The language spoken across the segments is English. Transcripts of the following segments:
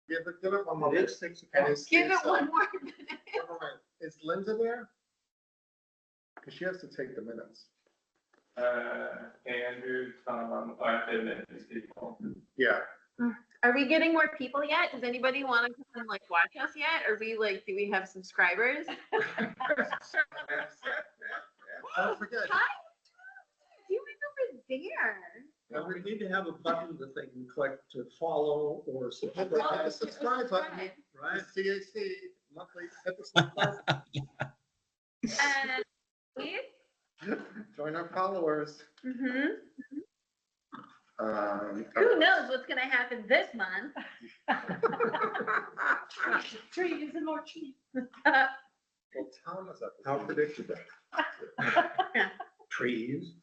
Give it one more It minute. is 6 And o'clock. Give it one more minute. Never mind. Is Linda there? Because she has to take the minutes. Andrew, Tom, I didn't know these people. Yeah. Are we getting more people yet? Does anybody want to come and like watch us yet? Are we like, do we have subscribers? Don't forget. Hi, you went over there. Now, we need to have a button that they can click to follow or Hit subscribe, the subscribe button. right? CAC monthly. Hit the subscribe. Please? Join our followers. Mm-hmm. Um, Who knows what's gonna happen this month? Trees and more trees. Well, Tom is up. How predictable. Trees,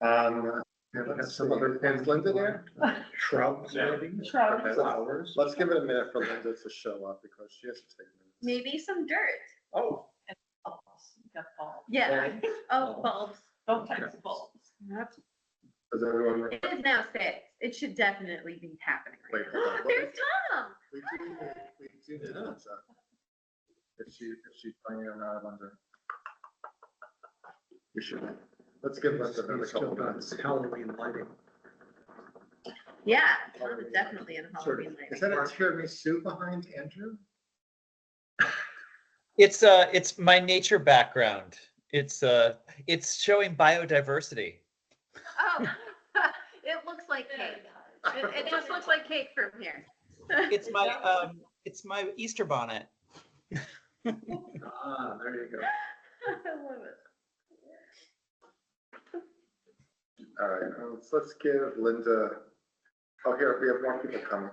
Let's some other, is Linda there? shrubs, maybe, Shrubs. flowers. Let's give it a minute for Linda to show up because she has to take minutes. Maybe some dirt. Oh, Got bulbs. Yeah. bulbs. Oh, bulbs. Both types of bulbs. Yep. Is everyone? It is now 6. It should definitely be happening right Wait, now. hold on. There's Tom. We do need Linda. If she's playing or not, I wonder. We should, let's give Linda another He's still couple got minutes. Halloween lighting. Yeah, Tom is definitely in Halloween Is lighting. that a tiramisu behind Andrew? It's my nature background. It's showing biodiversity. Oh, it looks like cake. It just looks like cake from here. It's my Easter bonnet. Ah, there you go. I love it. All right, let's give Linda, oh, here, we have more people coming.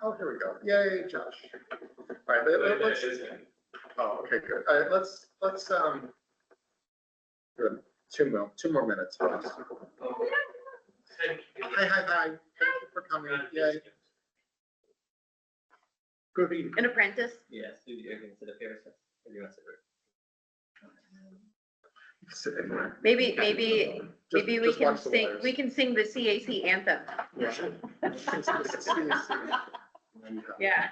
Oh, here we go. Yay, Josh. All right, let's, oh, okay, good. All right, let's, good. Two more minutes. Hi. Thank you for coming. Yay. Good evening. An apprentice. Yes, do the arguments of the Paris. Sit anywhere. Maybe Just- we just can watch the sing, wires. we can sing the CAC anthem. Yeah.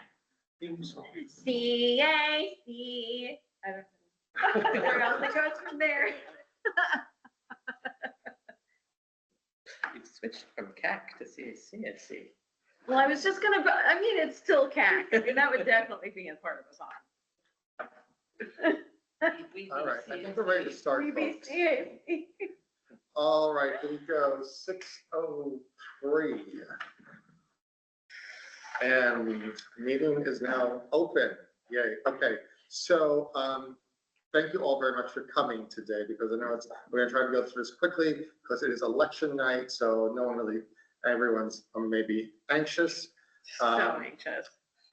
Theme song. CAC. I don't know where else it goes from there. You switched from CAC to CAC. Well, I was just gonna, I mean, it's still CAC. I mean, that would definitely be a part of the song. All right, I think we're ready to start, We be folks. CAC. All right, here we go, 6:03. And meeting is now open. Yay, okay. So, thank you all very much for coming today because I know we're gonna try to go through this quickly because it is election night, so no one really, everyone's maybe anxious. So anxious.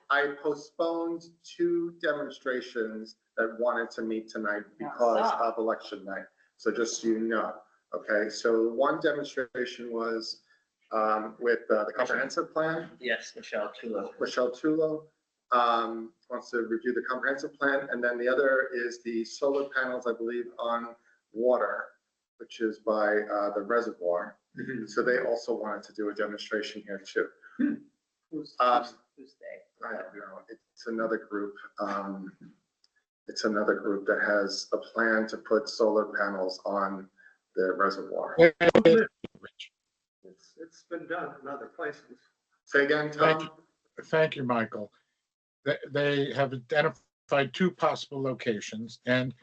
I postponed 2 demonstrations that wanted to meet tonight because of election night. So just so you know, okay? So one demonstration was with the comprehensive plan. Yes, Michelle Tulo. Michelle Tulo wants to review the comprehensive plan. And then the other is the solar panels, I believe, on water, which is by the reservoir. So they also wanted to do a demonstration here too. Who's they? I don't know, it's another group. It's another group that has a plan to put solar panels on the reservoir. It's been done in other places. Say again, Tom? Thank you, Michael. They have identified 2 possible locations. And,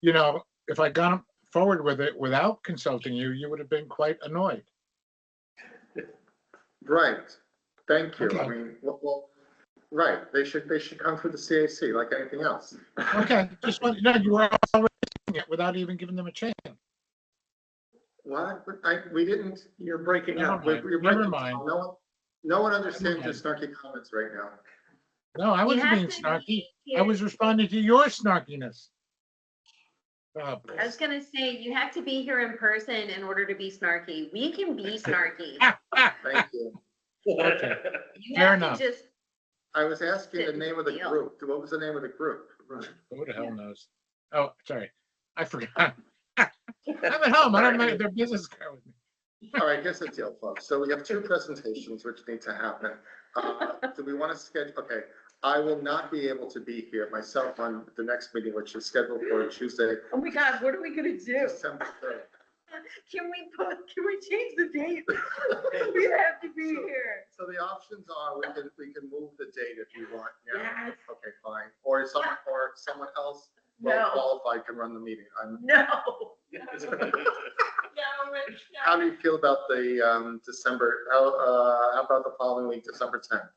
you know, if I'd gone forward with it without consulting you, you would have been quite annoyed. Right. Thank you. I Okay. mean, well, right. They should come through the CAC like anything else. Okay, just want, no, you were already doing it without even giving them a chance. What? We didn't. You're breaking Never up. mind. You're Never breaking- mind. No one understands your snarky comments right now. No, I We wasn't have being to snarky. be I here. was responding to your snarkiness. Oh, I was gonna say, you have to be here in person in order to be snarky. We can be snarky. Thank you. Okay, You Fair have to enough. just, I was asking the Sit name of the still. group. What was the name of the group? Right. who the hell knows? Oh, sorry, I forgot. I'm at home, I don't know their business card with me. All right, here's the deal, folks. So we have two presentations which need to happen. Do we want to schedule, okay, I will not be able to be here myself on the next meeting, which is scheduled for Tuesday, Oh my God, what are we gonna do? December 3rd. Can we change the date? We have to be here. So the options are, we can move the date if you want. Yeah. Yes. Okay, fine. Or someone else well No. qualified can run the meeting. No. No, Rich, How no. do you feel about the December, how about the following week, December 10th?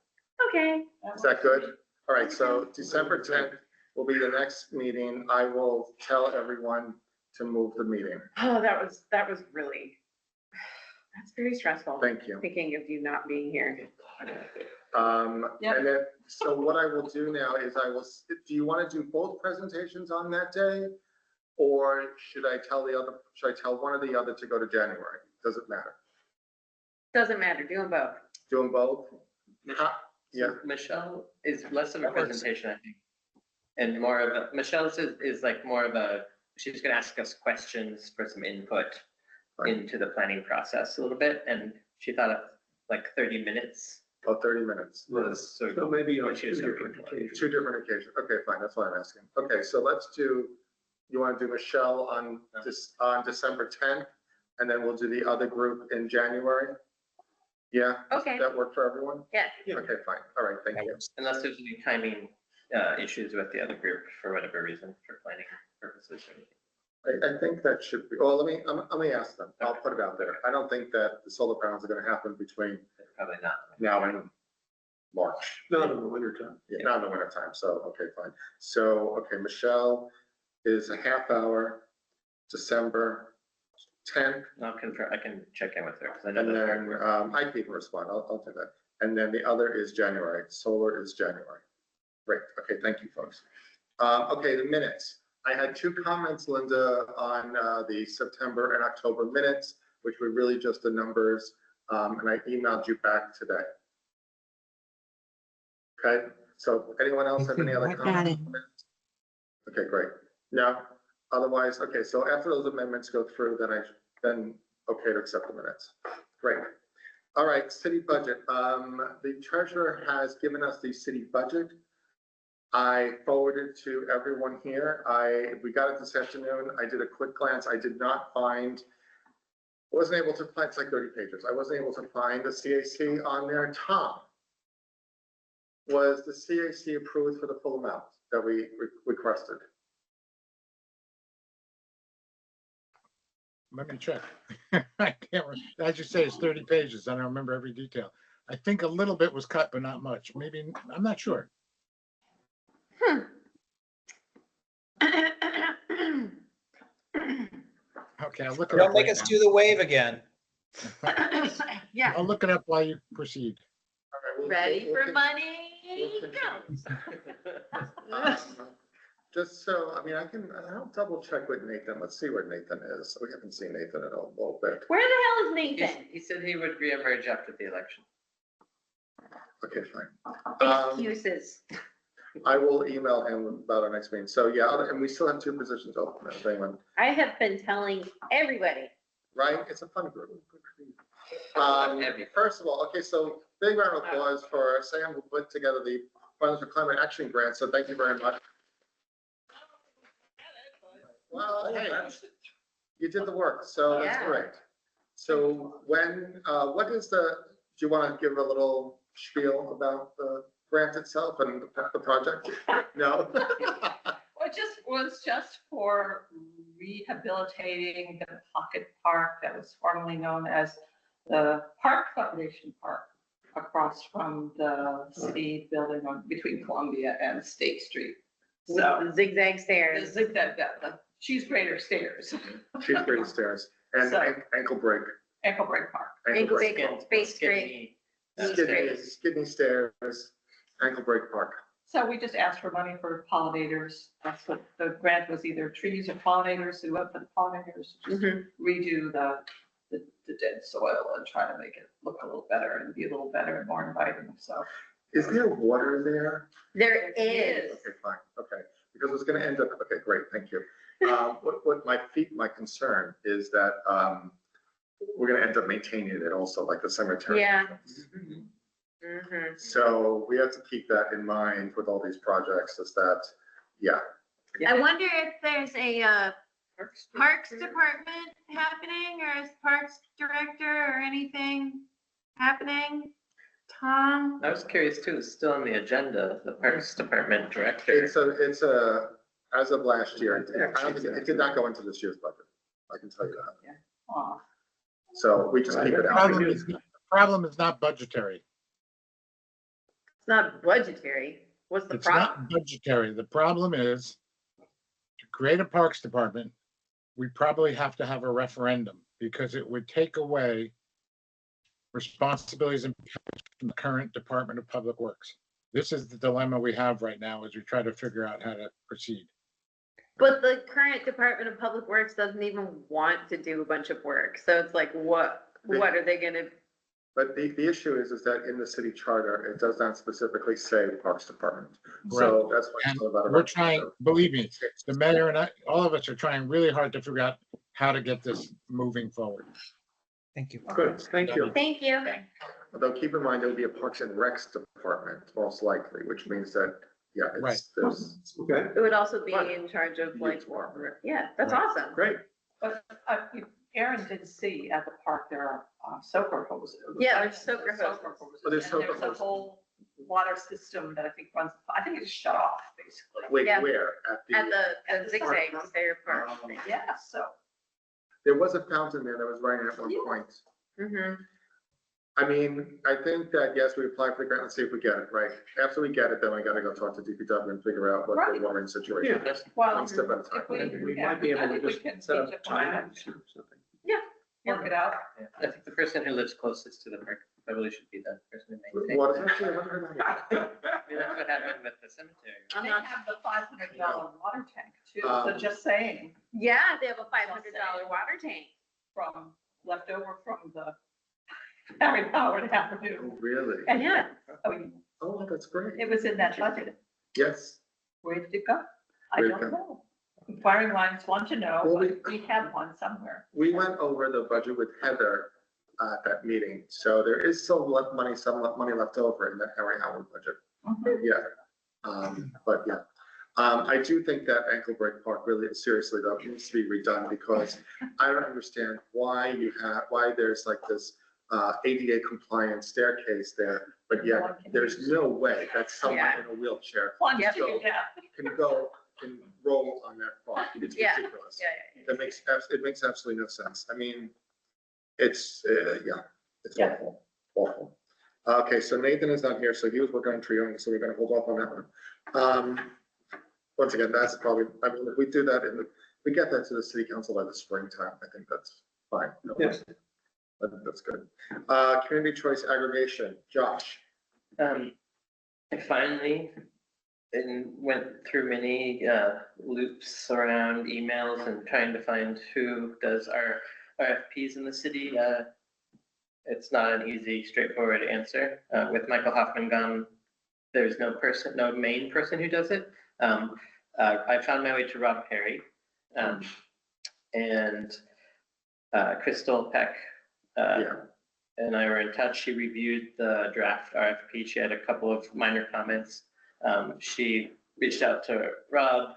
Okay. Is that good? All right, so December 10th will be the next meeting. I will tell everyone to move the meeting. Oh, that was really, that's very stressful. Thank you. Thinking of you not being here. Yep. And then, so what I will do now is do you want to do both presentations on that day? Or should I tell one or the other to go to January? Does it matter? Doesn't matter, do them both. Do them both? Yeah. So Michelle is less of a That works. presentation, I think. And more of a, Michelle's is like more of a, she's gonna ask us questions for some input Right. into the planning process a little bit, and she thought of like 30 minutes Oh, 30 minutes. was sort So of maybe on what she two was different looking for. occasions. Two different occasions. Okay, fine, that's what I'm asking. Okay, so let's do, you want to do Michelle on December 10th? And then we'll do the other group in January? Yeah? Okay. That work for everyone? Yes. Yeah. Okay, fine. All right, thank you. Unless there's any timing issues with the other group for whatever reason, for planning purposes or anything. I think that should be, well, let me ask them. I'll put it out there. I don't think that the solar panels are going to happen between Probably not. now and March. Not in the wintertime. Yeah, not in the winter time, so, okay, fine. So, okay, Michelle is a half hour, December 10th, I'll confirm, I can check in with her. 'cause I know and that then, I can respond, I'll do that. And then the other is January, solar is January. Great, okay, thank you, folks. Okay, the minutes. I had two comments, Linda, on the September and October minutes, which were really just the numbers, and I emailed you back today. Okay, so anyone else have any other I got comments? Okay, great. No, otherwise, okay, so after those amendments go through, then okay to accept the minutes. Great. All right, city budget. The treasurer has given us the city budget. I forwarded to everyone here. We got it this afternoon. I did a quick glance. I did not find, wasn't able to find, it's like 30 pages. I wasn't able to find the CAC on there. Tom, was the CAC approved for the full amount that we requested? Let me check. I can't, as you say, it's 30 pages. I don't remember every detail. I think a little bit was cut, but not much. Maybe, I'm not sure. Okay, I'll look it Don't up make right us do the wave again. now. Yeah, I'll look it up while you proceed. All right, we'll- ready we'll for con- money? we'll Go. continue. Just so, I'll double check with Nathan. Let's see where Nathan is. We haven't seen Nathan in a little bit. Where the hell is He Nathan? he said he would reemerge after the election. Okay, fine. Excuses. I will email him about our next meeting. So, yeah, and we still have two positions open, if anyone, I have been telling everybody. right? It's a fun group. Heavy. First of all, okay, so big round of applause for Sam, who put together the Funds for Climate Action Grant, so thank you very much. Well, hey, you did the work, so that's Yeah. great. So what is do you want to give a little spiel about the grant itself and the project? No? Well, it was just for rehabilitating the pocket park that was formerly known as the Park Foundation Park across from the city building between Columbia and State Street. With So the zigzag the stairs. the cheese grater stairs, Chief Grady Stairs and So- ankle break. Ankle Break Park. Ankle break. Skin- Space skinny, Skidney Stairs, ankle break park. So we just asked for money for pollinators. That's what the grant was, either trees or pollinators. We went for the pollinators, just Mhm. redo the dead soil and try to make it look a little better and be a little better and more inviting, so. Is there water there? There is. Okay, fine, okay, because it's gonna end up, okay, great, thank you. My concern is that, we're gonna end up maintaining it also, like the cemetery. Yeah. Mhm. So we have to keep that in mind with all these projects, is that, yeah, I wonder if there's a Parks Department happening, or is Parks Director or anything happening? Tom? I was curious too, it's still on the agenda, the Parks Department Director. it's a, as of last year, I don't think, it did not go into this year's budget, I can tell you that. Aw. So we just keep it The out. problem is not budgetary. It's not budgetary. What's the It's problem? not budgetary. The problem is to create a Parks Department, we probably have to have a referendum because it would take away responsibilities and powers from the current Department of Public Works. This is the dilemma we have right now as we try to figure out how to proceed. But the current Department of Public Works doesn't even want to do a bunch of work. So it's like, what are they gonna? But the issue is that in the city charter, it does not specifically say Parks Department. So that's why it's all about. We're trying, believe me, the mayor and I, all of us are trying really hard to figure out how to get this moving forward. Thank you. Good, thank you. Thank you. Although keep in mind, there will be a Parks and Recs department, most likely, which means that, yeah, Right. it's, there's. Okay. It would also be in charge of like, yeah, that's Right. awesome. Great. But Aaron did see at the park, there are soaker hoses. Yeah, there's soaker hoses. Oh, there's And soaker there's a hoses. whole water system that I think runs, I think it's shut off, basically. Wait, Yeah. where? At the zigzag there park. Yeah, so. There was a fountain there that was running at one Yeah. point. Mm-hmm. I mean, I think that, yes, we apply for the grant and see if we get it, right? After we get it, then we gotta go talk to DPW and figure out what the Right. watering situation is. Well, One step at a time. if we, We yeah, might be able I to think we just can set change up the plan, times or something. work it out. Yeah, I think the person who lives closest to the park probably should be the person who maintains. What is actually, what are they- I mean, that's what happened with the cemetery. They Uh-huh. have the $500 water tank too, so Um, just saying, Yeah, they have a $500 water tank. from, left over from the Harry Howard Avenue. Oh, really? And Yeah. oh, Oh, that's great. it was in that budget. Yes. Where did it go? I Where'd it don't go? know. Inquiring minds want to know, Well, but we have one somewhere. We went over the budget with Heather at that meeting, so there is still money, some money left over in that Harry Howard budget. Mhm. Yeah. But yeah. I do think that Ankle Break Park really, seriously though, needs to be redone because I don't understand why there's like this ADA compliant staircase there, but yet there's no way that someone Yeah. in a wheelchair Plunge Yep. to your death. can roll on that park. It's Yeah. ridiculous. Yeah, That makes, it makes absolutely no sense. I mean, it's, yeah, it's Yeah. awful, awful. Okay, so Nathan is not here, so he was working on trimming, so we're gonna hold off on that one. Once again, that's probably, I mean, if we do that we get that to the city council by the springtime, I think that's fine. No Yes. I think that's good. Community choice aggregation, Josh. I finally went through many loops around emails and trying to find who does our RFPs in the city. It's not an easy, straightforward answer. With Michael Hoffman gone, there's no main person who does it. I found my way to Rob Perry, and Crystal Peck Yeah, and I were in touch. She reviewed the draft RFP. She had a couple of minor comments. She reached out to Rob,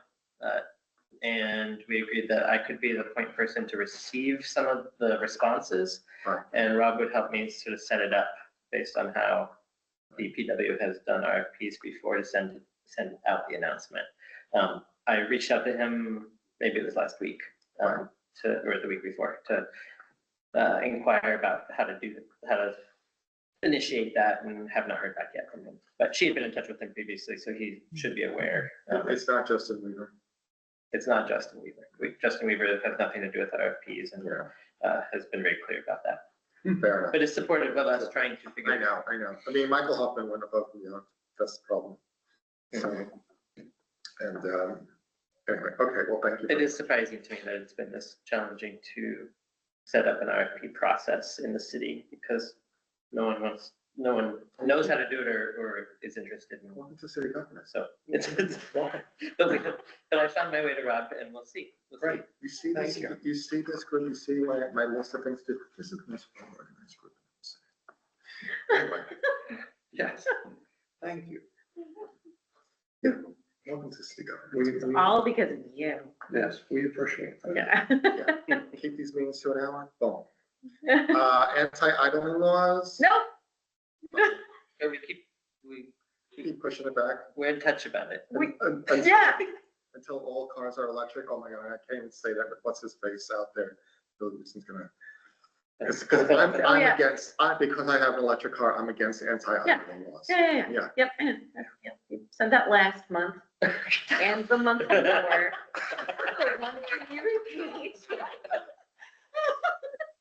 and we agreed that I could be the point person to receive some of the responses. Right. And Rob would help me sort of set it up based on how DPW has done RFPs before to send out the announcement. I reached out to him, maybe it was last week, or the week before, to inquire about how to initiate that, and have not heard back yet from him. But she had been in touch with him previously, so he should be aware. it's not Justin Weaver. It's not Justin Weaver. Justin Weaver has nothing to do with RFPs and Yeah, has been very clear about that. fair enough. But it's supportive of us trying to figure I know. I mean, Michael Hoffman went above and beyond. That's the problem. So, and, anyway, okay, well, thank you. It is surprising to me that it's been this challenging to set up an RFP process in the city, because no one knows how to do it or is interested in it. Welcome to city government. So but I found my way to Rob, and we'll see Great. You see this, Thank you see this group, you see my list of things to do. This is the most organized group. Anyway, Yes. Thank you. yeah, welcome to City Government. All because of you. Yes, we appreciate that. Yeah. Yeah, keep these meetings to an hour, boom. Anti-idling laws, Nope. So we keep pushing it back. we're in touch about it. Yeah. Until all cars are electric. Oh my God, I can't even say that, but what's his face out there? Bill Newsom's gonna. Because Oh, I'm yeah. against, because I have an electric car, I'm against anti-idling laws. Yeah. Yeah. Yep. Yep. You said that last month and the month before. Why don't you repeat?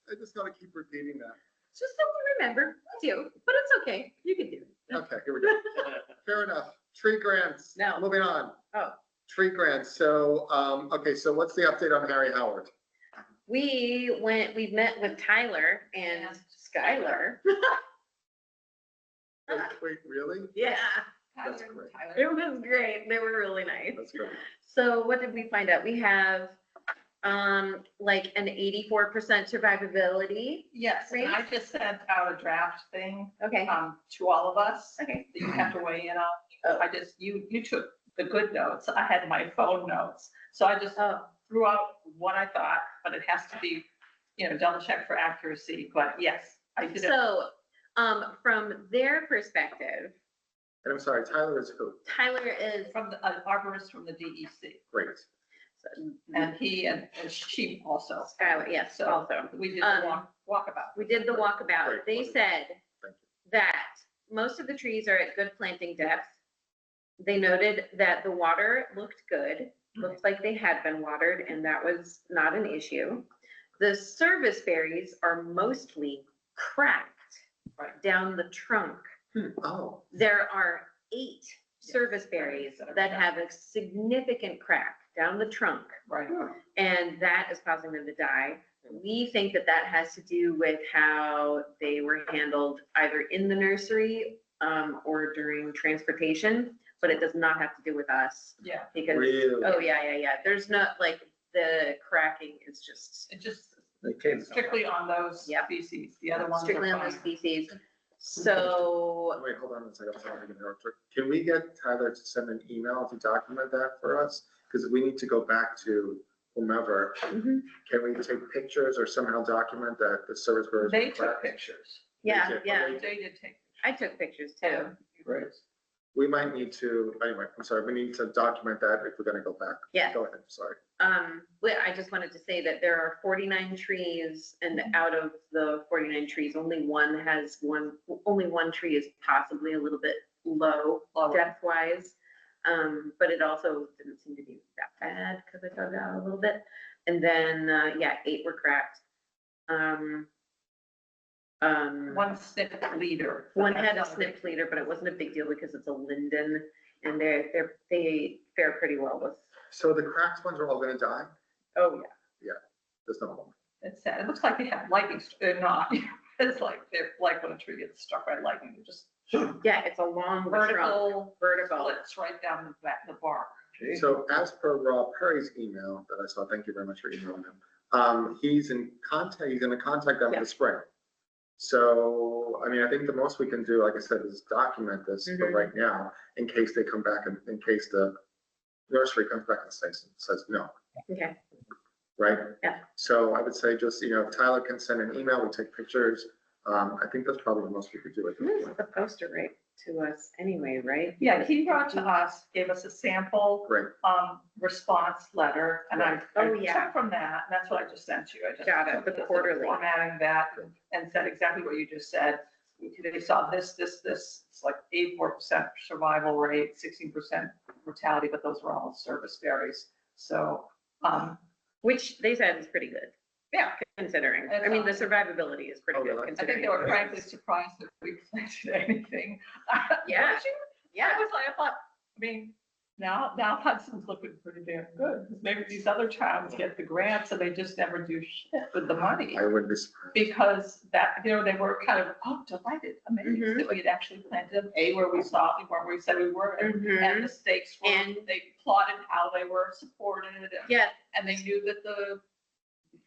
I just gotta keep repeating that. Just so we remember, we do, but it's okay. You can do it. Okay, here we go. Fair enough. Tree grants. No. Moving on. Oh. Tree grants. So, okay, so what's the update on Harry Howard? We met with Tyler and Skylar. Wait, really? Yeah, That's Tyler, great. Tyler. it was great. They were really nice. That's great. So what did we find out? We have, like an 84% survivability. Yes, and I Right? just sent out a draft thing, Okay, to all of us that okay. you have to weigh in on. Oh. I just, you took the good notes. I had my phone notes. So I just Oh, threw out what I thought, but it has to be, double checked for accuracy. But yes, I did it. so, from their perspective, And I'm sorry, Tyler is who? Tyler is, From the arborist from the DEC, Great. and he and she also. Skylar, yes, So also. we did the walkabout. We did the walkabout. Great. They said Thank that most of the trees are at good planting depth. They noted that the water looked good, looked like they had been watered, and that was not an issue. The service berries are mostly cracked Right. down the trunk. Oh, There are 8 service berries that have a significant crack down the trunk, Right. and that is causing them to die. We think that that has to do with how they were handled either in the nursery or during transportation, but it does not have to do with us Yeah, because, really? oh, yeah. There's not, like, the cracking is just it just They came. strictly on those Yep. species. The other ones are strictly on those fine. species. So, Wait, hold on a second. I'm sorry, I'm gonna interrupt you. Can we get Tyler to send an email to document that for us? Because we need to go back to whomever. mhm, Can we take pictures or somehow document that the service berries They were took cracked? pictures. yeah, did. yeah. They did take. I took pictures too. Right. We might need to, anyway, I'm sorry, we need to document that if we're gonna go back. Yeah. Go ahead, sorry. I just wanted to say that there are 49 trees, and out of the 49 trees, only one tree is possibly a little bit low Lower. depth wise. But it also didn't seem to be that bad because I dug out a little bit. And then, 8 were cracked. One snip leader. One had a snip leader, but it wasn't a big deal because it's a linden, and they fare pretty well with, So the cracked ones are all gonna die? oh, yeah. There's no more. It's sad. It looks like they have lightning, they're not. It's like, they're like when a tree gets struck by lightning, they're just Yeah, it's along the trunk, vertical vertical. splits right down the back, the bark. So as per Rob Perry's email that I saw, thank you very much for emailing him. He's gonna contact them in Yeah. the spring. So, I mean, I think the most we can do, like I said, is document this for Mhm. right now, in case they come back and in case the nursery comes back and says no, Okay, right? Yeah. So I would say just, if Tyler can send an email, we take pictures. I think that's probably the most we could do at this this is point. the poster right to us anyway, right? Yeah, he brought to us, gave us a sample, Great. response letter, and I Oh, yeah. took from that, and that's what I just sent you. I just Got it, took the this, quarterly. Formatting that and said exactly what you just said. They saw this, it's like 84% survival rate, 16% mortality, but those were all service berries. So, Which they said is pretty good, yeah, considering. I mean, the survivability is pretty Oh, yeah, good I I think considering. they were frankly surprised that we planted anything. Yeah. Weren't you? Yeah, I was like, I thought, I mean, Now Hudson's looking pretty damn good, because maybe these other towns get the grants and they just never do shit with the money. I wouldn't be surprised. Because that, they were kind of, oh, delighted, amazed that we had actually planted them, where we saw, where we said we were. And Mhm. the stakes were, And- they plotted how they were supported. Yeah, And they knew that the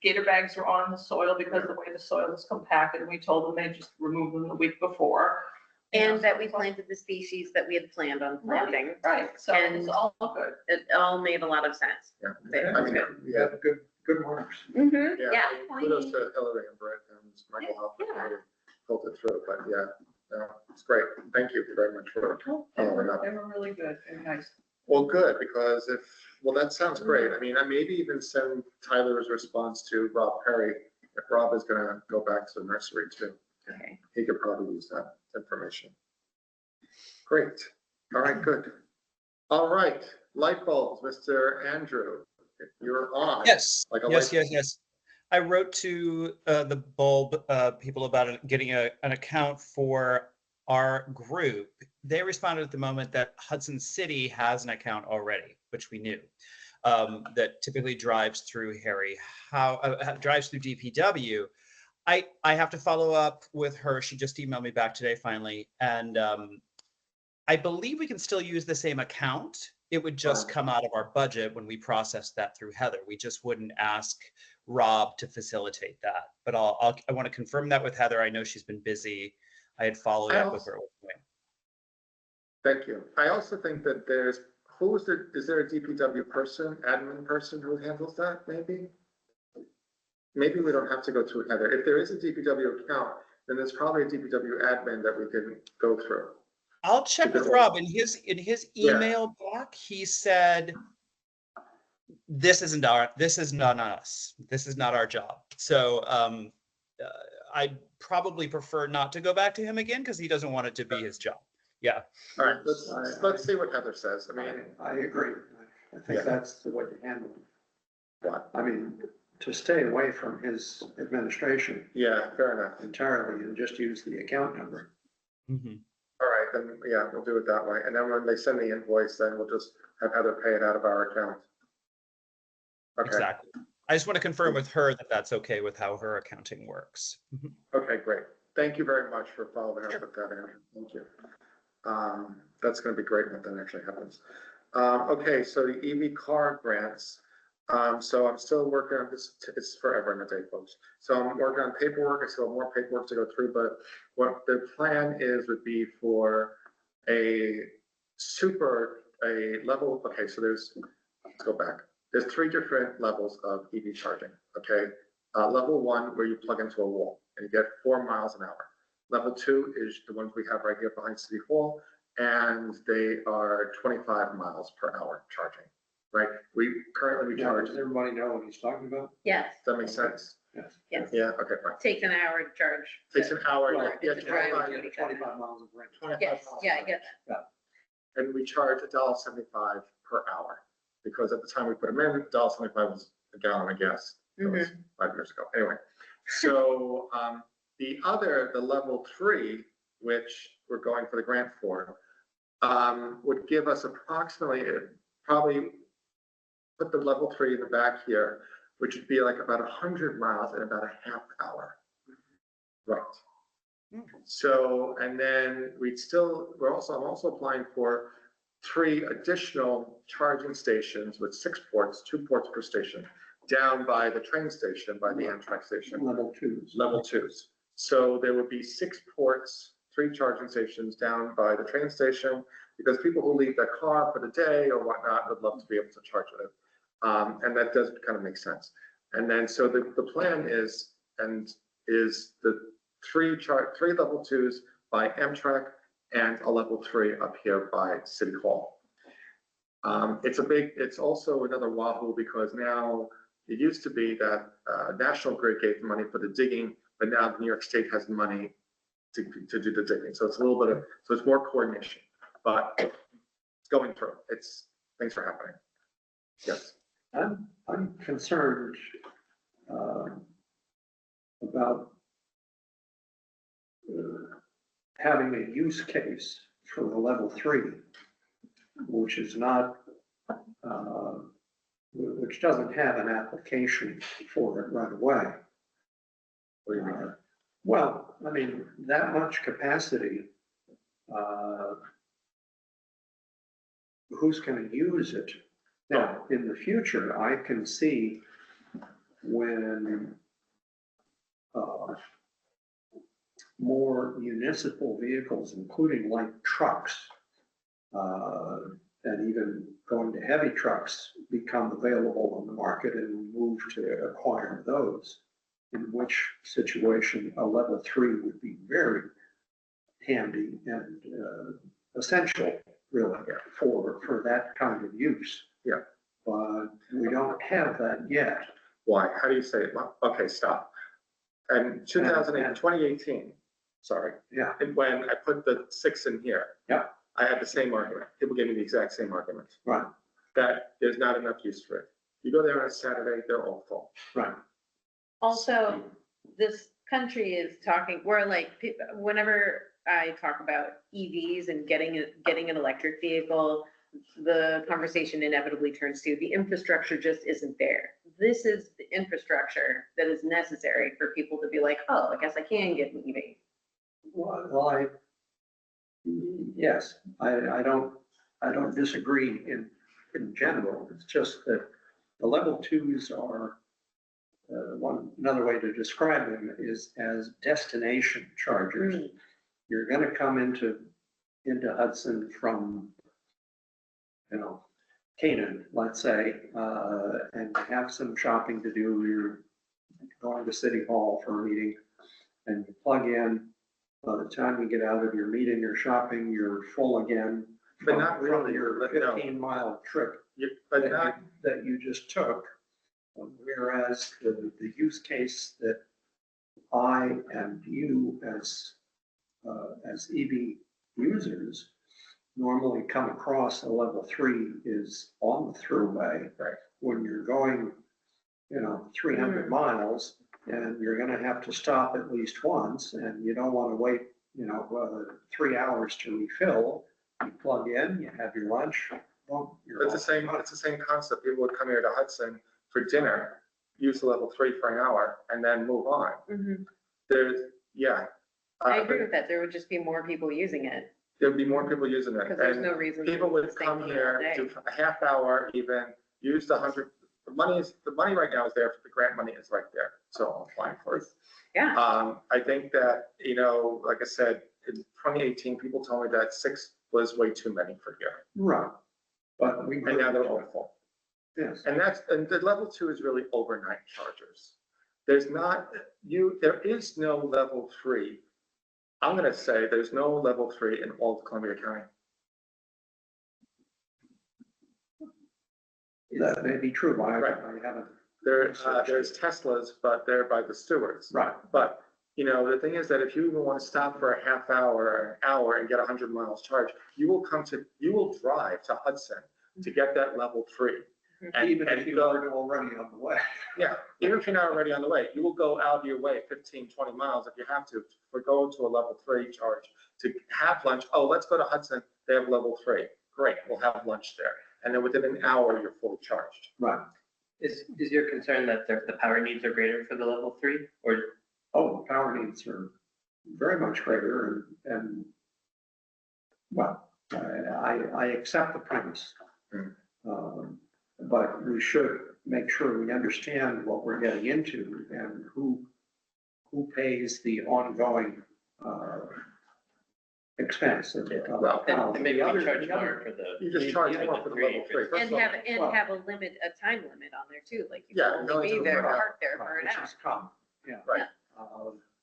gator bags were on the soil because the way the soil is compacted, and we told them they just removed them the week before. and that we planted the species that we had planned on planting. Right, so it's And- all good. It all made a lot of sense. Yeah. It I was mean, good. We have good marks. Mhm, Yeah, yeah. kudos to Hillary and Brett and Michael Hoffman, Yeah. who pulled it through, but yeah, no, it's great. Thank you very much for They following up. were really good, very nice. Well, good, because well, that sounds great. I mean, I maybe even send Tyler's response to Rob Perry, if Rob is gonna go back to the nursery too. Okay. He could probably use that information. Great. All right, good. All right, light bulbs, Mr. Andrew, you're on. Yes, Like a yes, light- yes, yes. I wrote to the bulb people about getting an account for our group. They responded at the moment that Hudson City has an account already, which we knew, that typically drives through drives through DPW. I have to follow up with her. She just emailed me back today finally, and I believe we can still use the same account. It would just come out of our budget when we process that through Heather. We just wouldn't ask Rob to facilitate that. But I want to confirm that with Heather. I know she's been busy. I had followed up with her. Thank you. I also think that is there a DPW person, admin person who handles that, maybe? Maybe we don't have to go through Heather. If there is a DPW account, then there's probably a DPW admin that we can go through. I'll check with Rob. In his Yeah. email back, he said, this is not us. This is not our job. So I'd probably prefer not to go back to him again because he doesn't want it to be his job. Yeah. All right, let's see what Heather says. I mean, I agree. I Yeah. think that's the way to handle it. what? I mean, to stay away from his administration Yeah, fair enough. entirely and just use the account number. Mhm. All right, then, yeah, we'll do it that way. And then when they send the invoice, then we'll just have Heather pay it out of our account. Okay, Exactly. I just want to confirm with her that that's okay with how her accounting works. Mhm. okay, great. Thank you very much for following up with that, Andrew. Thank you. That's gonna be great when that actually happens. Okay, so the EV car grants. So I'm still working on this. It's forever in a day, folks. So I'm working on paperwork. I still have more paperwork to go through, but what the plan would be for a level. Okay, so let's go back. There's 3 different levels of EV charging, okay? Level 1, where you plug into a wall and you get 4 miles an hour. Level 2 is the ones we have right here behind City Hall, and they are 25 miles per hour charging, right? We currently charge, Does everybody know what he's talking about? Yes, does that make sense? Yes. yes. Yeah, okay, fine. Takes an hour to charge. Takes an hour, Well, yeah, it's a drive. 25, 25 miles of range. 25 Yes, miles yeah, an I hour. get that. And we charge $1.75 per hour, because at the time we put them in, $1.75 was a gallon of gas. That was 5 years ago. Anyway, so the level 3, which we're going for the grant for, would give us approximately, probably put the level 3 in the back here, which would be like about 100 miles in about a half hour. Right. So, and then I'm also applying for 3 additional charging stations with 6 ports, 2 ports per station, down by the train station, by the Amtrak station. Level 2s. Level 2s. So there would be 6 ports, 3 charging stations down by the train station, because people who leave their car for the day or whatnot would love to be able to charge it. And that does kind of make sense. And then, so the plan is the 3 level 2s by Amtrak and a level 3 up here by City Hall. It's also another wahoo, because now it used to be that National Grid gave the money for the digging, but now New York State has the money to do the digging. So it's a little bit so it's more coordination, but it's going through. Things are happening. Yes. I'm concerned about having a use case for the level 3 which is not, which doesn't have an application for it right away. What do you mean? Well, I mean, that much capacity, who's gonna use it? Now, in the future, I can see when more municipal vehicles, including light trucks, and even going to heavy trucks, become available on the market and move to acquire those, in which situation a level 3 would be very handy and essential, really, for that kind of use. Yeah. But we don't have that yet. Why? How do you say it? Well, okay, stop. And 2018, sorry, Yeah. and when I put the 6 in here. Yeah. I had the same argument. People gave me the exact same argument, Right, that there's not enough use for it. You go there on a Saturday, they're all full. right. Also, this country is talking, we're like, whenever I talk about EVs and getting an electric vehicle, the conversation inevitably turns to the infrastructure just isn't there. This is the infrastructure that is necessary for people to be like, oh, I guess I can get an EV. Well, yes, I don't disagree in general. It's just that the level 2s are, another way to describe them is as destination chargers. You're gonna come into Hudson from, Canaan, let's say, and have some shopping to do. You're going to City Hall for a meeting and you plug in. By the time you get out of your meeting or shopping, you're full again. But not from really, your no. 15-mile trip But not, that you just took. Whereas the use case that I and you as EV users normally come across a level 3 is on the thruway. Right. When you're going, 300 miles and you're gonna have to stop at least once and you don't wanna wait, 3 hours to refill. You plug in, you have your lunch. Boom, you're it's the off. same concept. People would come here to Hudson for dinner, use the level 3 for an hour and then move on. There's, yeah. I agree with that. There would just be more people using it There'd be more people using it. because there's And no reason. to people would stay come here all here, day. do a half hour even, use the 100, the money right now is there, the grant money is right there. So I'm fine for it. Yeah. I think that, like I said, in 2018, people told me that 6 was way too many for here. Right. But we. And now they're all full. Yes. And the level 2 is really overnight chargers. There is no level 3. I'm gonna say there's no level 3 in all of Columbia County. That may be true. I Right. haven't. There's Teslas, but they're by the stewards. Right. But, the thing is that if you even want to stop for a half hour or an hour and get 100 miles charge, you will drive to Hudson to get that level 3. And Even if you go, are already on the way. yeah, even if you're not already on the way, you will go out of your way 15, 20 miles if you have to, or go to a level 3 charge to have lunch. Oh, let's go to Hudson. They have level 3. Great, we'll have lunch there. And then within an hour, you're fully charged. Right. Is your concern that the power needs are greater for the level 3 or? Oh, the power needs are very much greater and well, I accept the premise. But we should make sure we understand what we're getting into and who pays the ongoing expense. Well, Then maybe we charge the more for the. You just charge more for the level 3. First And of all, have a time limit on there too, like you Yeah, can no, only be it's there, right. park there for an Which hour. is common, yeah. Right.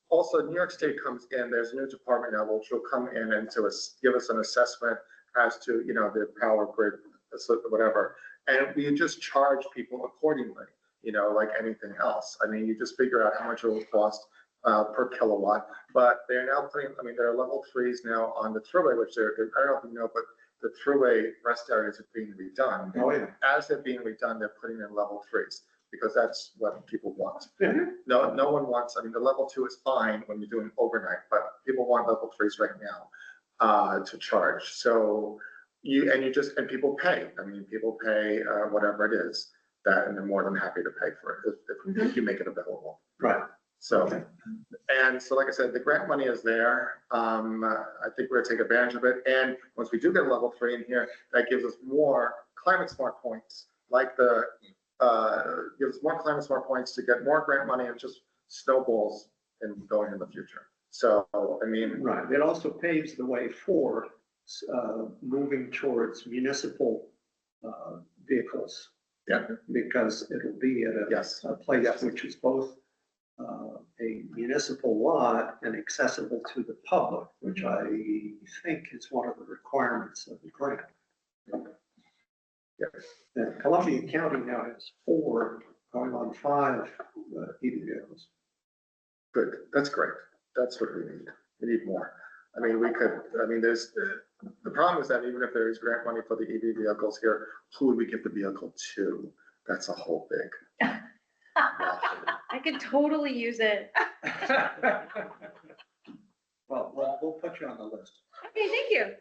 Also, New York State comes in, there's a new department now which will come in and give us an assessment as to, the power grid, whatever. And we just charge people accordingly, like anything else. I mean, you just figure out how much it will cost per kilowatt. But they're now there are level 3s now on the thruway, which I don't know if you know, but the thruway rest areas are being redone. Oh, yeah. As they're being redone, they're putting in level 3s because that's what people want. Yeah. No one wants, the level 2 is fine when you're doing overnight, but people want level 3s right now to charge. So, and people pay. I mean, people pay, whatever it is, that, and they're more than happy to pay for it if you make it available. Right. So, and so like I said, the grant money is there. I think we're gonna take advantage of it. And once we do get a level 3 in here, that gives us more climate smart points, like gives us more climate smart points to get more grant money and just snowballs and going in the future. So, I mean, Right. It also paves the way for moving towards municipal vehicles. Yeah. Because it'll be at Yes. a place which is both a municipal lot and accessible to the public, which I think is one of the requirements of the grant. Yeah. And Columbia County now has 4, going on 5 EVOs. good, that's great. That's what we need. We need more. I mean, there's, the problem is that even if there is grant money for the EV vehicles here, who would we give the vehicle to? That's a whole big. I could totally use it. Well, we'll put you on the list. Okay, thank you.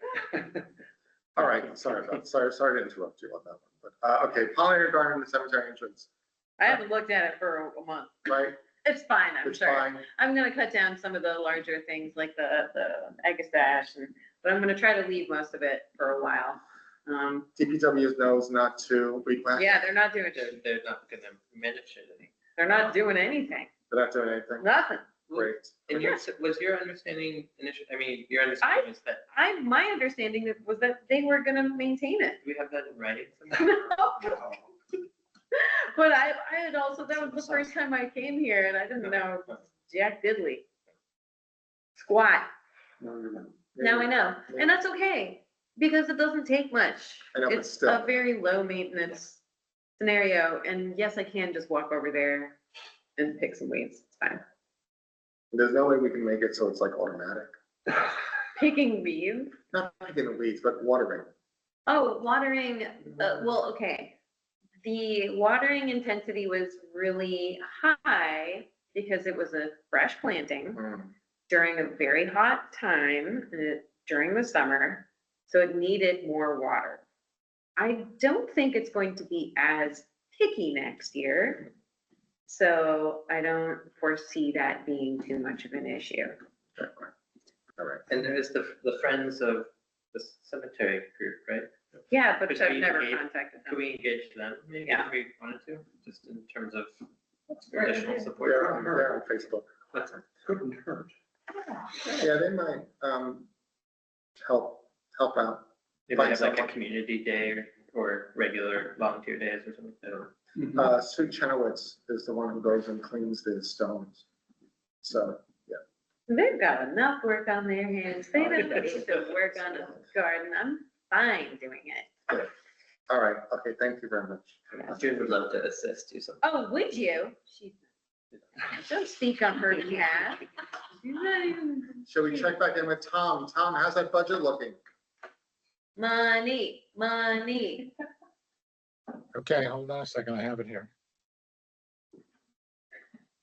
All right, sorry to interrupt you on that one, but, okay, pollinator garden, the cemetery entrance, I haven't looked at it for a month. right? It's fine, I'm It's sure. fine. I'm gonna cut down some of the larger things like the Agastache but I'm gonna try to leave most of it for a while. DPW knows not to, Yeah, they're not doing, They're not gonna manage anything. they're not doing anything, they're not doing anything. nothing. Great. And was your understanding initial, I mean, your understanding is that, My understanding was that they were gonna maintain it. do we have that in writing somewhere? But I had also, that was the first time I came here and I didn't know Jack Diddley. Squat. No. Now I know, and that's okay, because it doesn't take much. I know, but It's still. a very low maintenance scenario, and yes, I can just walk over there and pick some weeds, it's fine. There's no way we can make it so it's like automatic. Picking weeds? Not picking the weeds, but watering. Oh, watering, well, okay. The watering intensity was really high because it was a fresh planting during a very hot time during the summer, so it needed more water. I don't think it's going to be as picky next year, so I don't foresee that being too much of an issue. All right. And there is the Friends of the Cemetery group, right? Yeah, but Could I've we never engage- contacted Could them. we engage them, maybe Yeah. if we wanted to, just in terms of great additional idea. support? They're on Facebook. That's Couldn't hurt. Yeah, they might, help out. Maybe Find have like a someone. community day or regular volunteer days or something. I don't know. Sue Chenowitz is the one who goes and cleans the stones. So, They've got enough work on their hands. They don't need to work on a garden. I'm fine doing it. all right, okay, thank you very much. June would love to assist you something. Oh, would you? Don't speak on her behalf. Shall we check back in with Tom? Tom, how's that budget looking? Money, money. Okay, hold on a second, I have it here.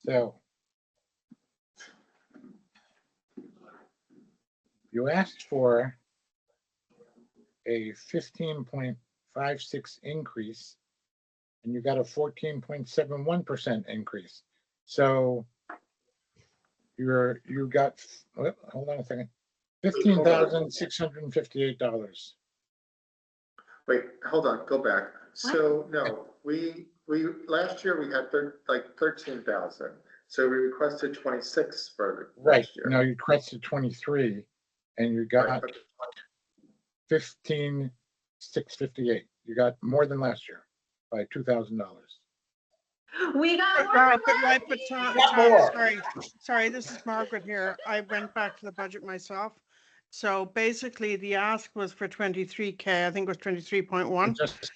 So. You asked for a 15.56 increase, and you got a 14.71% increase. So you got, hold on a second, $15,658. Wait, hold on, go back. So, no, last year we had like 13,000. So we requested 26 for Right, last year. now you requested 23, and you Right, got okay. 15,658. You got more than last year by $2,000. We got more Right, than last but Tom, year. sorry, this is Margaret here. I went back to the budget myself. So basically, the ask was for 23K, I think it was 23.1. Just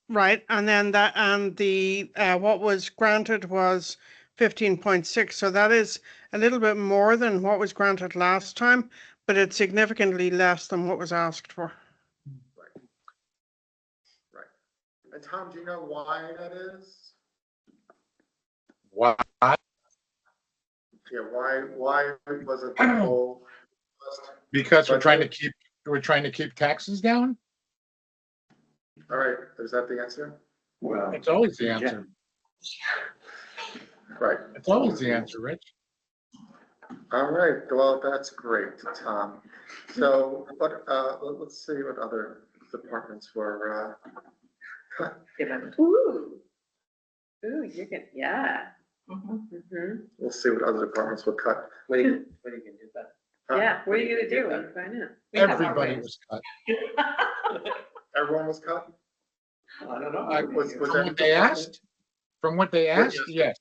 Right, and then the what was granted was 15.6. So that is a little bit more than what was granted last time, but it's significantly less than what was asked for. Right. And Tom, do you know why that is? why? Yeah, why was it the whole? Because we're trying to keep We're trying to keep taxes down? All right, is that the answer? Well. It's always the answer. Right. It's always the answer, Rich. All right, well, that's great, Tom. So, let's see what other departments were, Ooh. Ooh, you can, yeah. Mhm. Mhm. we'll see what other departments were cut. What are you gonna do about it? Yeah, what are you gonna do when you find out? We have our Everybody ways. was cut. Everyone was cut? I don't know. Was From that what they asked, yes.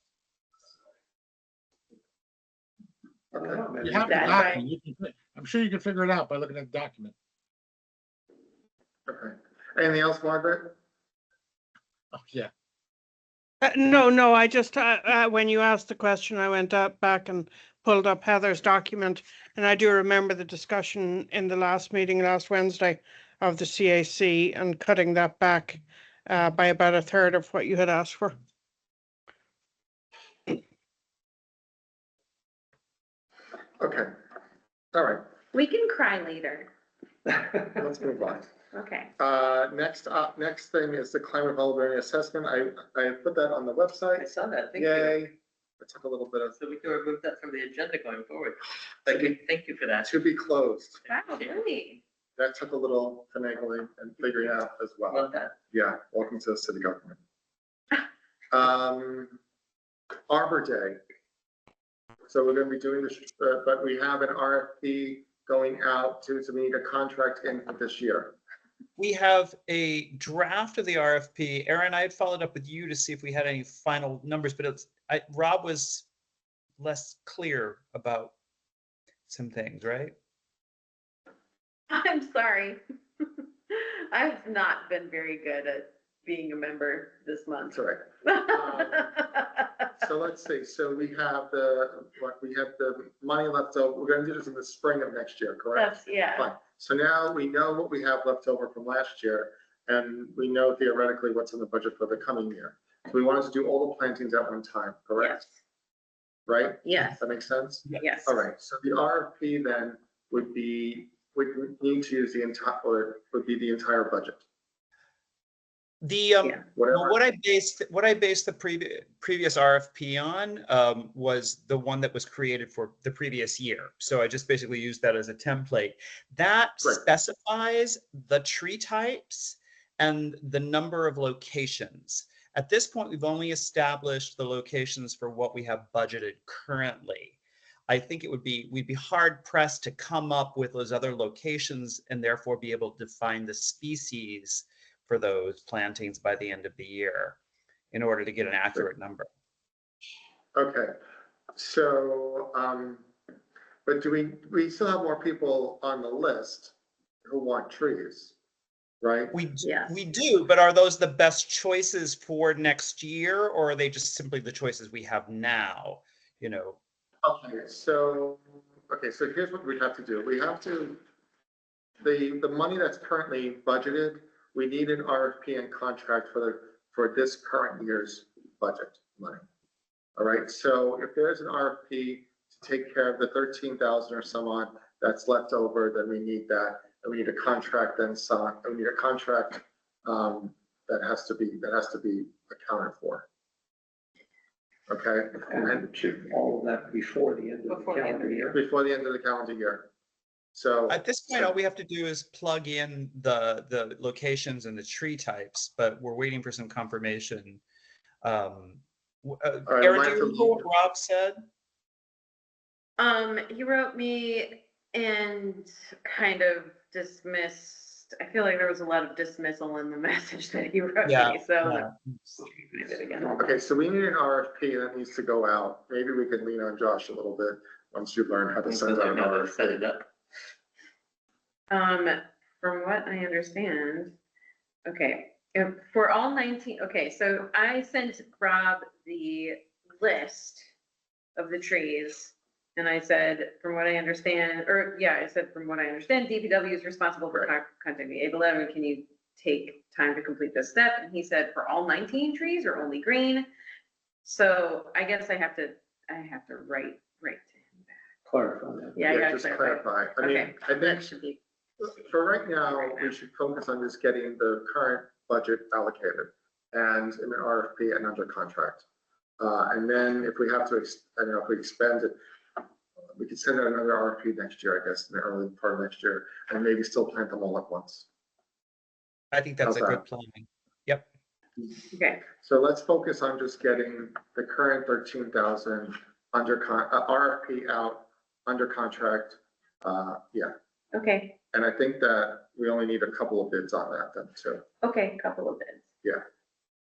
I don't know, maybe- You have the That's right. document. I'm sure you can figure it out by looking at the document. Okay. Anything else, Margaret? Oh, yeah. No, I just, when you asked the question, I went up back and pulled up Heather's document. And I do remember the discussion in the last meeting last Wednesday of the CAC and cutting that back by about a third of what you had asked for. Okay, all right, We can cry later. let's move on. Okay. Next thing is the climate vulnerability assessment. I put that on the I website. saw that, thank you. Yay. It took a little bit of, So we can remove that from the agenda going forward. Thank you for that. to be closed. Wow, really? That took a little finagling and figuring out as well. Love that. Yeah, welcome to the city government. Arbor Day. So we're gonna be doing this, but we have an RFP going out so we need a contract in for this year. We have a draft of the RFP. Aaron, I had followed up with you to see if we had any final numbers, but Rob was less clear about some things, right? I'm sorry. I've not been very good at being a member this month. That's all right. So let's see, so we have the money left over. We're gonna do this in the spring of next year, correct? That's, yeah. Fine. So now we know what we have left over from last year, and we know theoretically what's in the budget for the coming year. So we wanted to do all the plantings at one time, correct? Yes. Right? Yes, That makes sense? yes. All right, so the RFP then would need to use the entire, or would be the entire budget, The Yeah. Well, whatever. what I based the previous RFP on was the one that was created for the previous year. So I just basically used that as a template. That Right. specifies the tree types and the number of locations. At this point, we've only established the locations for what we have budgeted currently. I think we'd be hard pressed to come up with those other locations and therefore be able to define the species for those plantings by the end of the year in order to get an accurate number. Okay, so, but do we still have more people on the list who want trees, right? Yes. We do, but are those the best choices for next year, or are they just simply the choices we have now? You know, Okay, so here's what we have to do. We have to, the money that's currently budgeted, we need an RFP and contract for this current year's budget money. All right, so if there's an RFP to take care of the 13,000 or so on that's left over, then we need that. And we need a contract then signed, we need a contract that has to be accounted for. Okay, And should all of that before the end of the Before the end of calendar the year. before the end of the calendar year. So. at this point, all we have to do is plug in the locations and the tree types, but we're waiting for some confirmation. right, Aaron, might do have you to- remember what Rob said? He wrote me and kind of dismissed, I feel like there was a lot of dismissal in the message that he wrote Yeah, me, so. yeah. Find it again. Okay, so we need an RFP that needs to go out. Maybe we can lean on Josh a little bit once you learn how to send out an Set it RFP. up. From what I understand, okay, for all 19, okay, so I sent Rob the list of the trees. And I said, from what I understand, or yeah, I said, from what I understand, DPW is responsible for contacting me. 811, can you take time to complete this step? And he said, for all 19 trees or only green? So I guess I have to write to him back. Clarify that. Yeah, I gotta Just clarify. clarify. I mean, Okay, I that think should be, For right now, we should focus on just getting the current budget allocated and in an RFP and under contract. And then if we have to, I don't know, if we expand it, we could send out another RFP next year, I guess, in the early part of next year, and maybe still plant them all at once. I think that's a How's good that? planning. Yep. Okay, So let's focus on just getting the current 13,000 RFP out, under contract. Yeah, okay, and I think that we only need a couple of bids on that then too. okay, couple of bids. Yeah.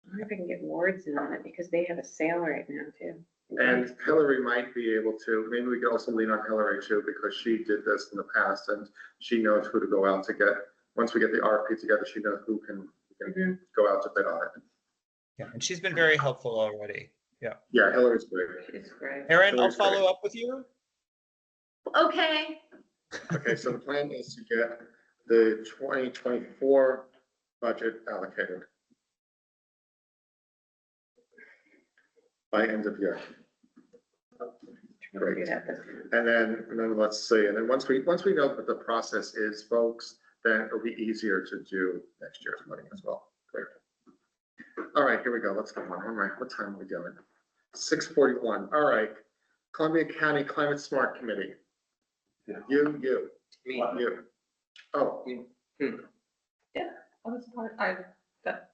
I wonder if I can get Wards in on it because they have a sale right now too. And Hillary might be able to, maybe we could also lean on Hillary too, because she did this in the past and she knows who to go out to get. Once we get the RFP together, she knows who can Mhm. go out to bid on it. Yeah, and she's been very helpful already. Yeah, Hillary's great. It's great. Erin, I'll Hillary's great. follow up with you. Okay, Okay, so the plan is to get the 2024 budget allocated by end of year. we'll do that this time. And then let's see, and then once we know what the process is, folks, then it'll be easier to do next year's money as well. Great. All right, here we go. Let's go on. All right, what time are we doing? 6:41. All right. Columbia County Climate Smart Committee. Yeah. You. Oh, I was part, I, that.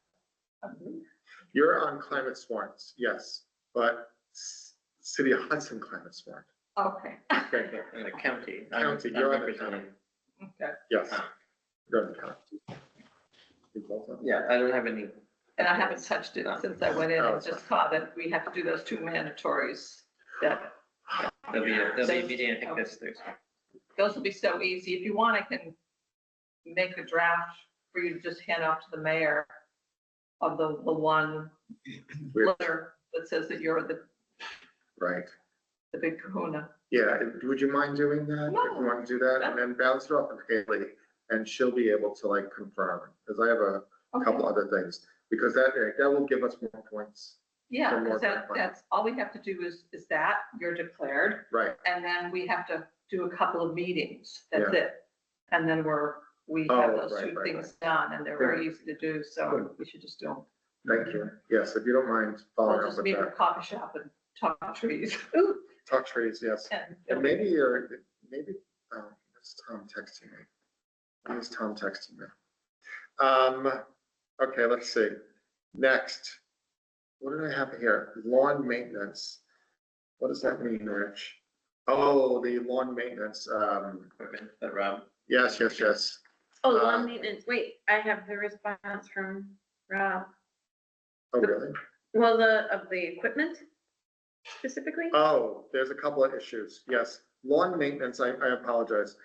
you're on Climate Smart, yes, but City of Hudson Climate Smart. Okay, Okay, In the county. County, I'm you're on the representing- county. okay. Yes. You're on the county. You both on? Yeah, I don't have any. And I haven't touched it since I went in. I just saw that we have to do those two mandatories. That, There'll be a meeting, I think this Thursday. those will be so easy. If you want, I can make a draft for you to just hand off to the mayor of the one letter that says that you're the Right. big kahuna. Yeah, would you mind doing that? If No. you want to do that, and then bounce it off of Haley, and she'll be able to like confirm, because I have a couple other things, because that will give us more points. Yeah, for more because quick that's, all we have to do is that, you're declared, Right. and then we have to do a couple of meetings, that's it. And then we have Oh, those right, two right, things done, and they're very easy to do, so we should just do them. Thank you. Yes, if you don't mind following We'll up just with meet at a that. coffee shop and talk trees. Talk trees, yes. And And maybe it's Tom texting me. It's Tom texting me. Okay, let's see. Next. What did I have here? Lawn maintenance. What does that mean, Rich? Oh, the lawn maintenance, Equipment that Rob. yes. Oh, lawn maintenance, wait, I have the response from Rob. Oh, really? Well, of the equipment specifically? Oh, there's a couple of issues. Yes. Lawn maintenance, I apologize.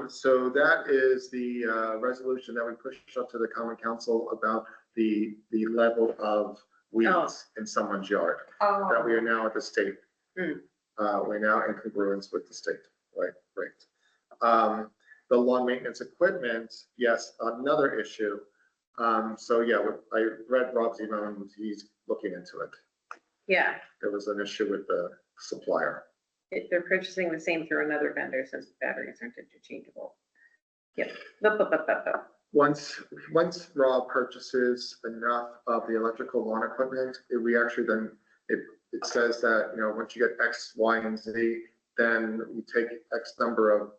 So that is the resolution that we pushed up to the common council about the level of weeds in someone's yard, that we are now at the state. We're now in congruence with the state, right, great. The lawn maintenance equipment, yes, another issue. So yeah, I read Rob's email and he's looking into it. Yeah, There was an issue with the supplier. they're purchasing the same through another vendor since batteries aren't interchangeable. Yep. Once Rob purchases enough of the electrical lawn equipment, we actually then, it says that, once you get X, Y, and Z, then you take X number of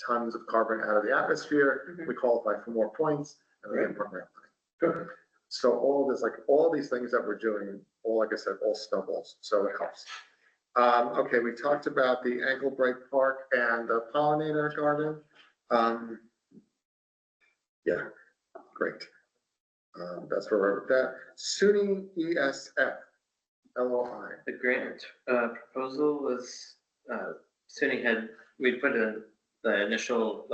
tons of carbon out of the atmosphere, we qualify for more points, and we get more grant money. So all these things that we're doing, like I said, all snowballs, so it helps. Okay, we talked about the Ankle Break Park and the pollinator garden. Yeah, great. That's where we're at that. SUNY ESF, LOI. The grant proposal was, SUNY we put in the initial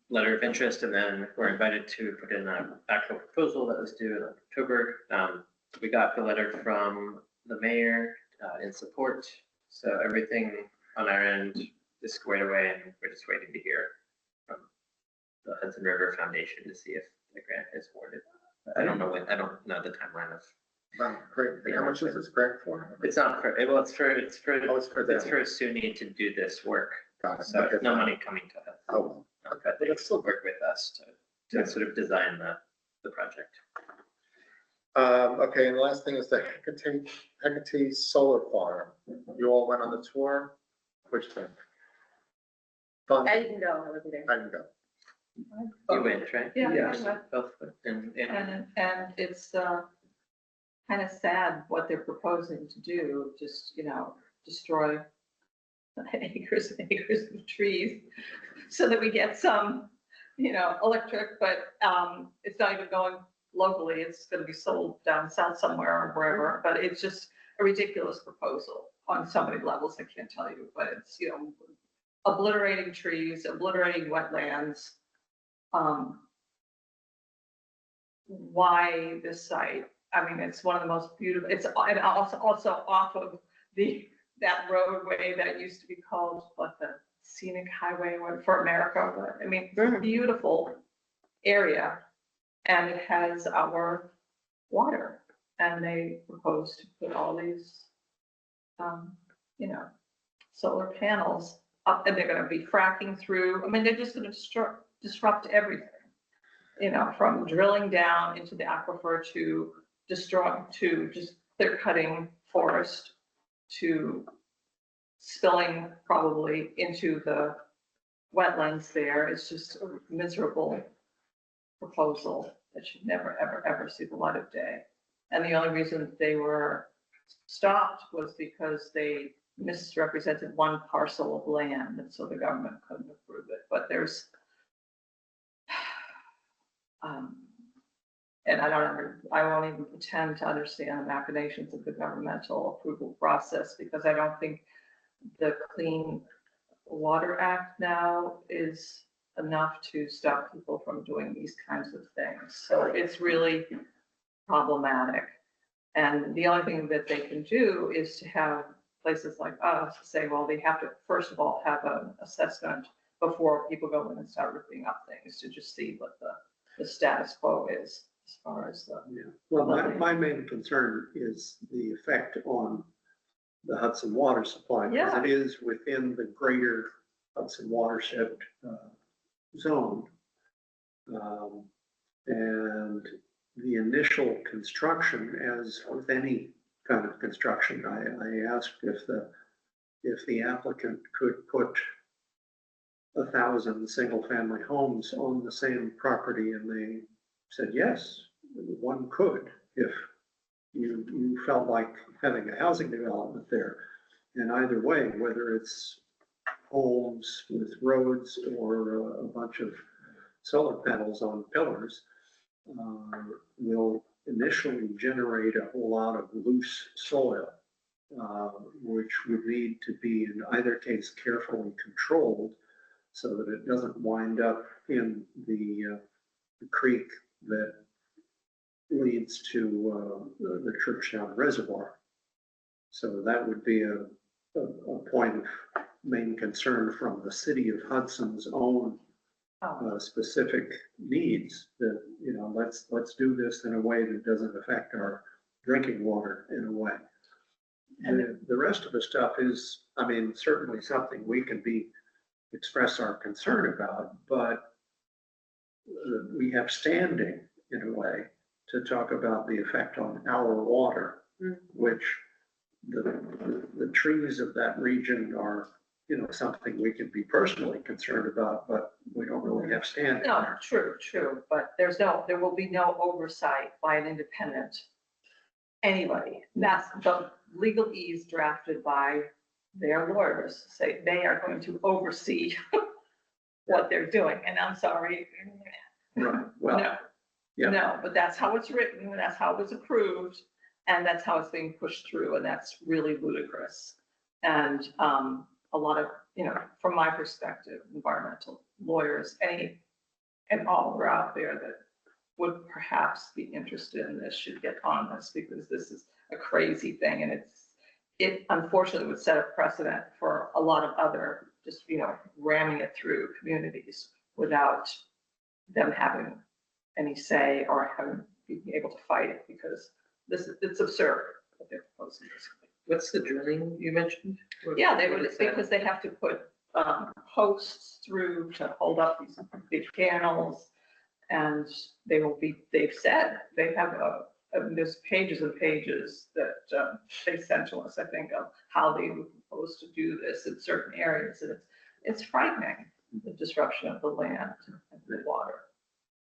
letter of interest, and then we're invited to put in an actual proposal that was due in October. We got the letter from the mayor in support, so everything on our end is squared away, and we're just waiting to hear from the Hudson River Foundation to see if the grant is awarded. I don't know the timeline of. Great. How much is this grant for? It's not for, well, it's for Oh, it's for them. SUNY to do this work. Got it. So Okay, no fine. money coming to us. Oh, But they still work with us to sort of design the project. okay, and the last thing is the Hecate Solar Farm. You all went on the tour? Which thing? Fun? I didn't go, I wasn't there. I can go. You went, right? Yeah, Yes. I went. Both, and And it's kind of sad what they're proposing to do, just, destroy acres and acres of trees so that we get some, electric, but it's not even going locally. It's going to be sold down south somewhere or wherever, but it's just a ridiculous proposal on so many levels, I can't tell you, but it's, obliterating trees, obliterating wetlands. Why this site? I mean, it's one of the most beautiful, and also off of that roadway that used to be called, the scenic highway for America. But, I mean, it's a beautiful area, and it has our water, and they propose to put all these, solar panels up, and they're gonna be fracking through. I mean, they're just gonna disrupt everything. From drilling down into the aquifer to just clear cutting forest to spilling probably into the wetlands there. It's just a miserable proposal that should never, ever, ever see the light of day. And the only reason they were stopped was because they misrepresented one parcel of land, and so the government couldn't approve it. But there's and I won't even pretend to understand the machinations of the governmental approval process, because I don't think the Clean Water Act now is enough to stop people from doing these kinds of things. So it's really problematic. And the only thing that they can do is to have places like us say, well, they have to, first of all, have an assessment before people go in and start ripping up things, to just see what the status quo is as far as the. Yeah. Well, my main concern is the effect on the Hudson water supply, because Yeah. it is within the greater Hudson watershed zone. And the initial construction, as with any kind of construction, I asked if the applicant could put 1,000 single-family homes on the same property, and they said yes, one could if you felt like having a housing development there. And either way, whether it's homes with roads or a bunch of solar panels on pillars, will initially generate a whole lot of loose soil, which would need to be in either case carefully controlled so that it doesn't wind up in the creek that leads to the Churchtown Reservoir. So that would be a point of main concern from the city of Hudson's own specific needs, that, let's do this in a way that doesn't affect our drinking water in a way. And the rest of the stuff is, certainly something we can express our concern about, but we have standing in a way to talk about the effect on our water, which the trees of that region are, something we can be personally concerned about, but we don't really have standing No, there. true, but there will be no oversight by an independent anybody. That's the legalese drafted by their lawyers, say they are going to oversee what they're doing, and I'm sorry. Right, well, No, yeah. no, but that's how it's written, and that's how it was approved, and that's how it's being pushed through, and that's really ludicrous. And a lot of, from my perspective, environmental lawyers, and all are out there that would perhaps be interested in this should get on this, because this is a crazy thing, and it unfortunately would set a precedent for a lot of other, just, ramming it through communities without them having any say or being able to fight it, because it's absurd what they're proposing. what's the drilling you mentioned? Yeah, they What would, is that? because they have to put posts through to hold up these big panels. And they will be, they've said, they have there's pages and pages that they sent to us, I think, of how they would propose to do this in certain areas. And it's frightening, the disruption of the land and the water.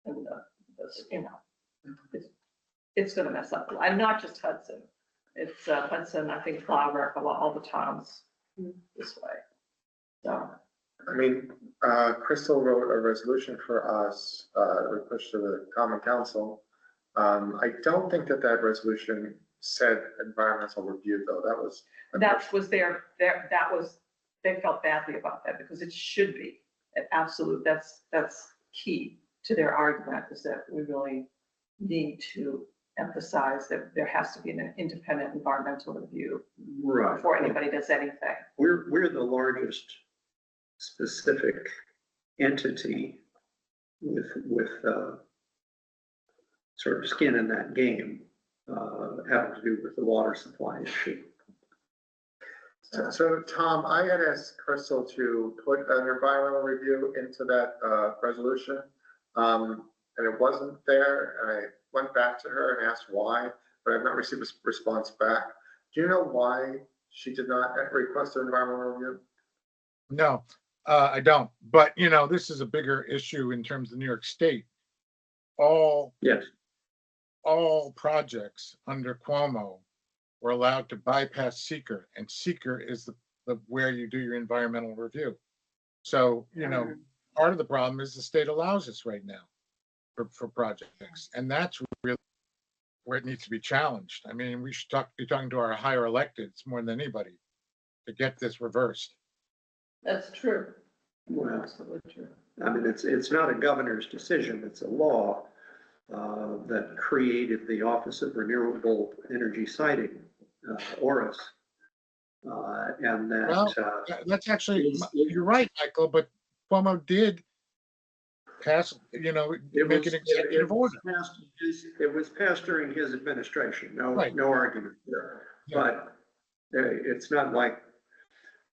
And it's gonna mess up. And not just Hudson. It's Hudson, I think, Flower, all the towns this way. So. I mean, Crystal wrote a resolution for us, we pushed to the Common Council. I don't think that resolution said environmental review, though. That was they felt badly about that because it should be an absolute, that's key to their argument, is that we really need to emphasize that there has to be an independent environmental review Right. before anybody does anything. We're the largest specific entity with sort of skin in that game, having to do with the water supply issue. So Tom, I had asked Crystal to put an environmental review into that resolution, and it wasn't there. And I went back to her and asked why, but I've not received a response back. Do you know why she did not request an environmental review? No, I don't. But, you know, this is a bigger issue in terms of New York State. Yes. All projects under Cuomo were allowed to bypass seeker, and seeker is the where you do your environmental review. So, you know, part of the problem is the state allows us right now for projects, and that's really where it needs to be challenged. I mean, we should be talking to our higher electeds more than anybody to get this reversed. That's true. Well, Absolutely true. I mean, it's not a governor's decision, it's a law that created the Office of Renewable Energy Siting, ORIS. And That's actually, is- you're right, Michael, but Cuomo did pass, you know, make an executive order. It was passed during his administration, Right. no argument there. Yeah. But it's not like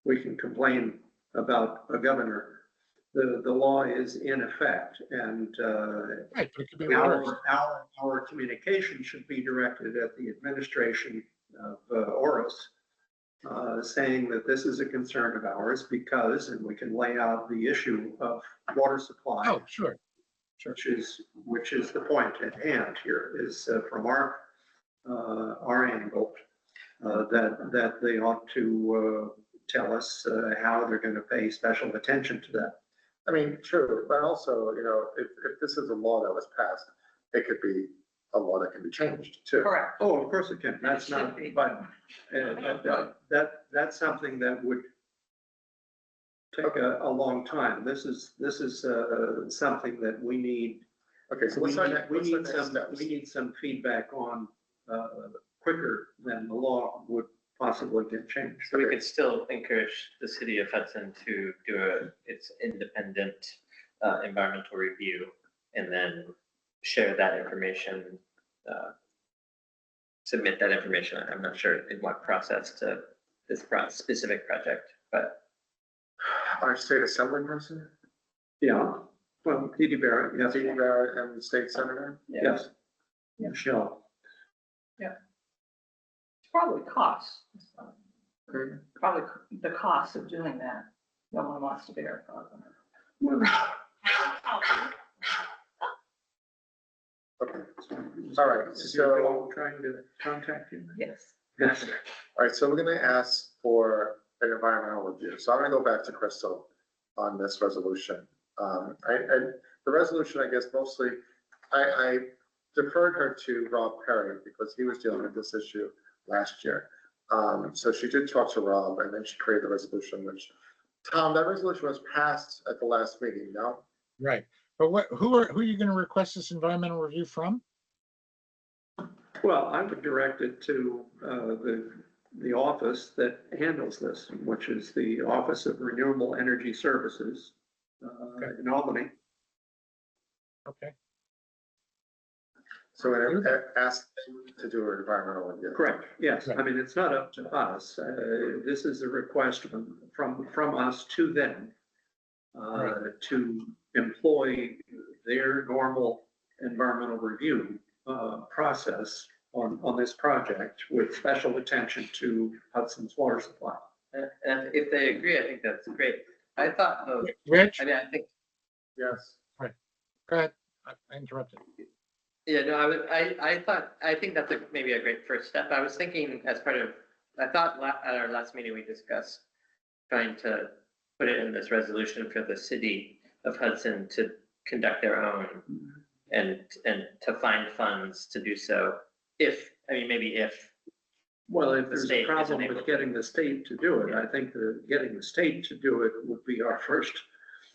we can complain about a governor. The law is in effect, and Right, but it could be worse. our communication should be directed at the administration of ORIS, saying that this is a concern of ours because, and we can lay out the issue of water supply. Oh, sure. Which is the point at hand here, is from our angle, that they ought to tell us how they're going to pay special attention to that. I mean, true, but also, you know, if this is a law that was passed, it could be a law that can be changed too. Correct. Oh, of course it can. That's It should not, be. but that's something that would take a long time. This is something that we need. Okay, so what's our next steps? We need some feedback on quicker than the law would possibly get changed. So we could still encourage the city of Hudson to do its independent environmental review and then share that information, submit that information. I'm not sure in what process to this specific project, but. Our state assembly person, Yeah, well, Dee Barrett, yes, Steve Barrett, and the state senator? yes. Michelle. It's probably cost. Hmm. Probably the cost of doing that. No one wants to bear it. Okay, all right, Is so, your all dog trying to contact you? Yes. Yes. right, so we're gonna ask for an environmental review. So I'm gonna go back to Crystal on this resolution. And the resolution, I guess, mostly, I deferred her to Rob Perry because he was dealing with this issue last year. So she did talk to Rob and then she created the resolution, which, Tom, that resolution was passed at the last meeting, no? Right. But who are you going to request this environmental review from? Well, I would direct it to the office that handles this, which is the Office of Renewable Energy Services in Albany. Okay. So we're gonna ask them to do an environmental review. Correct, yes. I mean, it's not up to us. This is a request from us to them to employ their normal environmental review process on this project with special attention to Hudson's water supply. And if they agree, I think that's great. I thought, though, Rich, I mean, I think, Yes. go ahead. I interrupted. yeah, no, I think that's maybe a great first step. I was thinking as part of, I thought at our last meeting, we discussed trying to put it in this resolution for the city of Hudson to conduct their own and to find funds to do so. Maybe if, Well, if The there's a state isn't problem able with to. getting the state to do it, I think that getting the state to do it would be our first.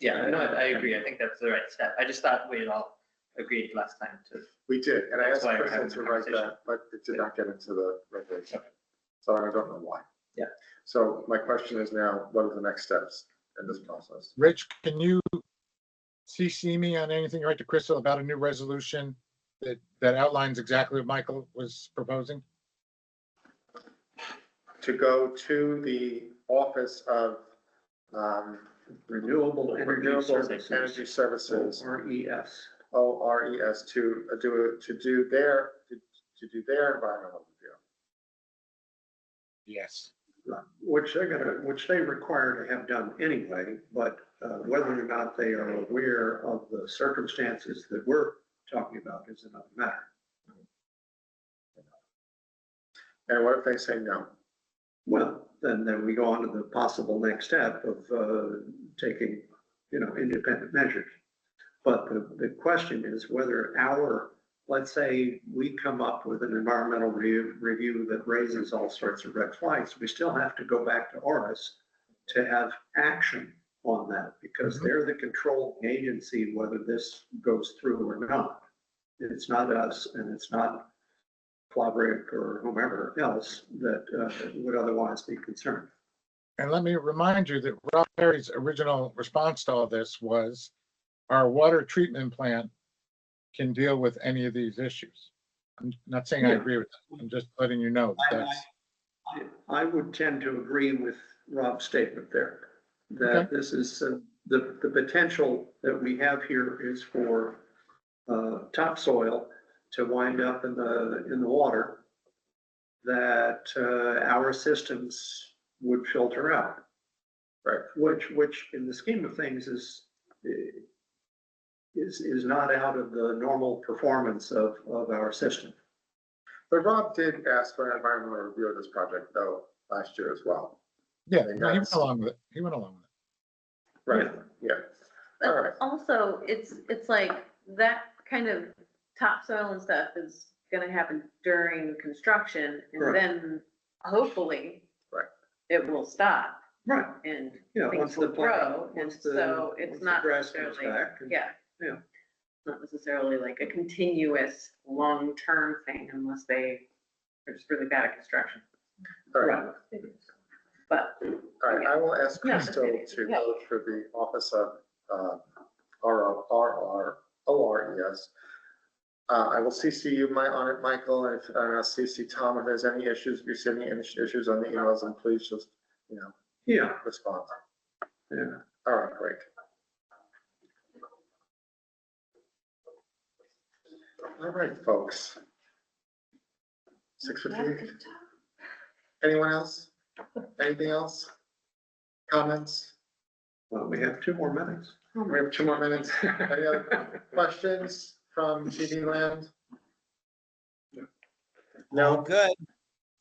yeah, no, I agree. I think that's the right step. I just thought we had all agreed last time to, We did, and I That's asked why we're Crystal having to the write conversation. that, but it did not get into the regulation. So I don't know why. Yeah. So my question is now, what are the next steps in this process? Rich, can you CC me on anything, right to Crystal, about a new resolution that outlines exactly what Michael was proposing? To go to the Office of Renewable Energy Renewable Energy Services, Services, RES. ORES, to do their environmental review. Yes. Which they require to have done anyway, but whether or not they are aware of the circumstances that we're talking about is another matter. And what if they say no? Well, then we go on to the possible next step of taking, independent measures. But the question is whether let's say we come up with an environmental review that raises all sorts of red flags, we still have to go back to ORIS to have action on that, because they're the controlling agency, whether this goes through or not. It's not us, and it's not Claverick or whomever else that would otherwise be concerned. And let me remind you that Rob Perry's original response to all this was our water treatment plant can deal with any of these issues. I'm not saying I Yeah. agree with that. I'm just letting you know that's, I would tend to agree with Rob's statement there, that Okay. this is, the potential that we have here is for topsoil to wind up in the water that our systems would filter out. Right. Which in the scheme of things is not out of the normal performance of our system. But Rob did ask for an environmental review of this project though, last year as well. yeah, no, he went along with it. He went along with it. Right, yeah. All right. But also, it's like that kind of topsoil and stuff is gonna happen during construction, and Right. then hopefully Right. it will stop Right. and Yeah, things once the will grow, plant, and once the, so once it's the not grass comes necessarily, back. and- yeah. Yeah. Not necessarily like a continuous, long-term thing unless they're just really bad at construction, All right, but. all right, I will ask No, Crystal it's- to yeah. go for the Office of ORES. I will CC you on it, Michael, and I'll CC Tom if there's any issues, if you see any issues on the emails, and please just, Yeah, respond. yeah. All right, great. All right, folks. 6:58. Anyone else? Anything else? Comments? Well, we have 2 more minutes. We have 2 more minutes. Any other questions from TV land? No, No? good.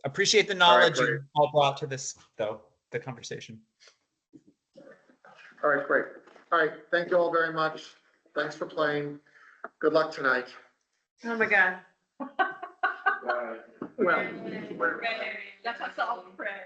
Appreciate the right, knowledge great. you all brought to this, though, the conversation. All right, great. All right, thank you all very much. Thanks for playing. Good luck tonight. Oh my God. Well, Let us all pray.